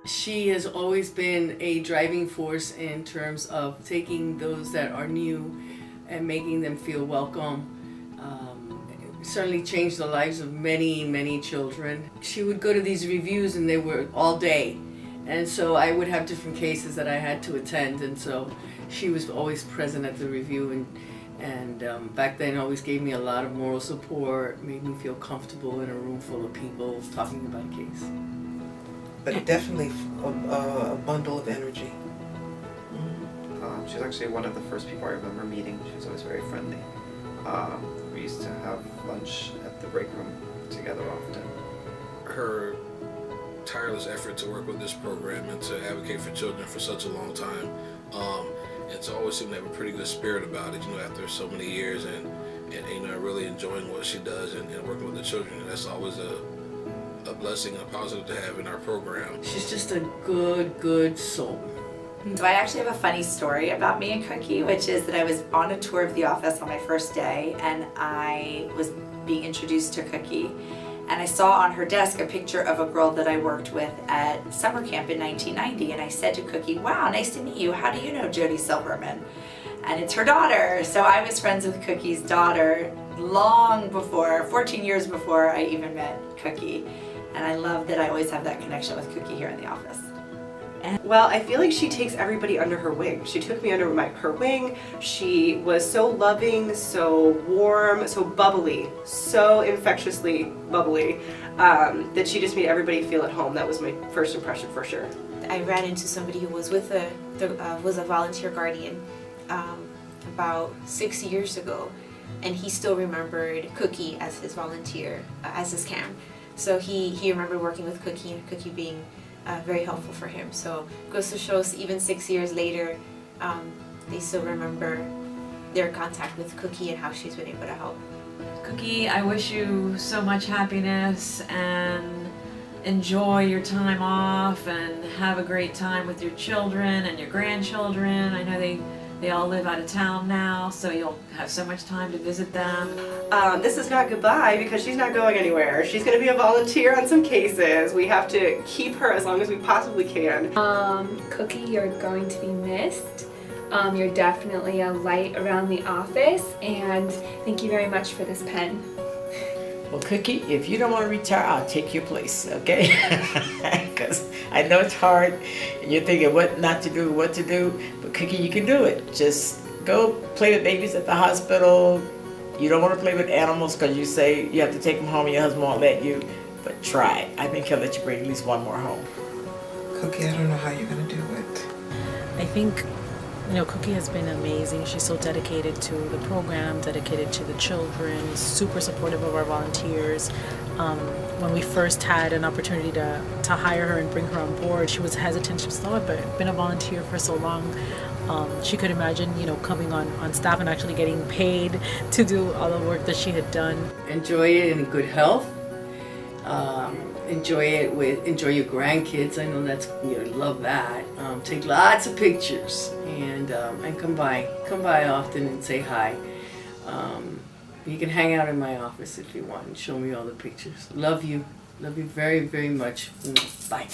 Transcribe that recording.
She has always been a driving force in terms of taking those that are new and making them feel welcome. Certainly changed the lives of many, many children. She would go to these reviews and they were all day. And so I would have different cases that I had to attend, and so she was always present at the review, and back then always gave me a lot of moral support, made me feel comfortable in a room full of people talking about a case. But definitely a bundle of energy. She's actually one of the first people I remember meeting. She was always very friendly. We used to have lunch at the break room together often. Her tireless effort to work with this program and to advocate for children for such a long time, and to always seem to have a pretty good spirit about it, after so many years, and really enjoying what she does and working with the children. And that's always a blessing and a positive to have in our program. She's just a good soul. So I actually have a funny story about me and Cooky, which is that I was on a tour of the office on my first day, and I was being introduced to Cooky, and I saw on her desk a picture of a girl that I worked with at summer camp in 1990, and I said to Cooky, "Wow, nice to meet you. How do you know Cooky Silverman?" And it's her daughter. So I was friends with Cooky's daughter long before, 14 years before I even met Cooky, and I love that I always have that connection with Cooky here in the office. Well, I feel like she takes everybody under her wing. She took me under her wing. She was so loving, so warm, so bubbly, so infectiously bubbly, that she just made everybody feel at home. That was my first impression for sure. I ran into somebody who was with was a volunteer guardian about 6 years ago, and he still remembered Cooky as his volunteer, as his cam. So he remembered working with Cooky and Cooky being very helpful for him. So it goes to show us, even 6 years later, they still remember their contact with Cooky and how she's been able to help. Cooky, I wish you so much happiness and enjoy your time off and have a great time with your children and your grandchildren. I know they all live out of town now, so you'll have so much time to visit them. This is not goodbye, because she's not going anywhere. She's going to be a volunteer on some cases. We have to keep her as long as we possibly can. Cooky, you're going to be missed. You're definitely a light around the office, and thank you very much for this pen. Well, Cooky, if you don't want to retire, I'll take your place, okay? Because I know it's hard, and you're thinking what not to do, what to do, but Cooky, you can do it. Just go play with babies at the hospital. You don't want to play with animals because you say you have to take them home and your husband won't let you, but try. I think he'll let you bring at least one more home. Cooky, I don't know how you're going to do it. I think Cooky has been amazing. She's so dedicated to the program, dedicated to the children, super supportive of our volunteers. When we first had an opportunity to hire her and bring her on board, she was hesitant. She was like, "Oh, I've been a volunteer for so long." She could imagine, coming on staff and actually getting paid to do all the work that she had done. Enjoy it in good health. Enjoy your grandkids. I know you love that. Take lots of pictures and come by often and say hi. You can hang out in my office if you want and show me all the pictures. Love you very, very much. Bye.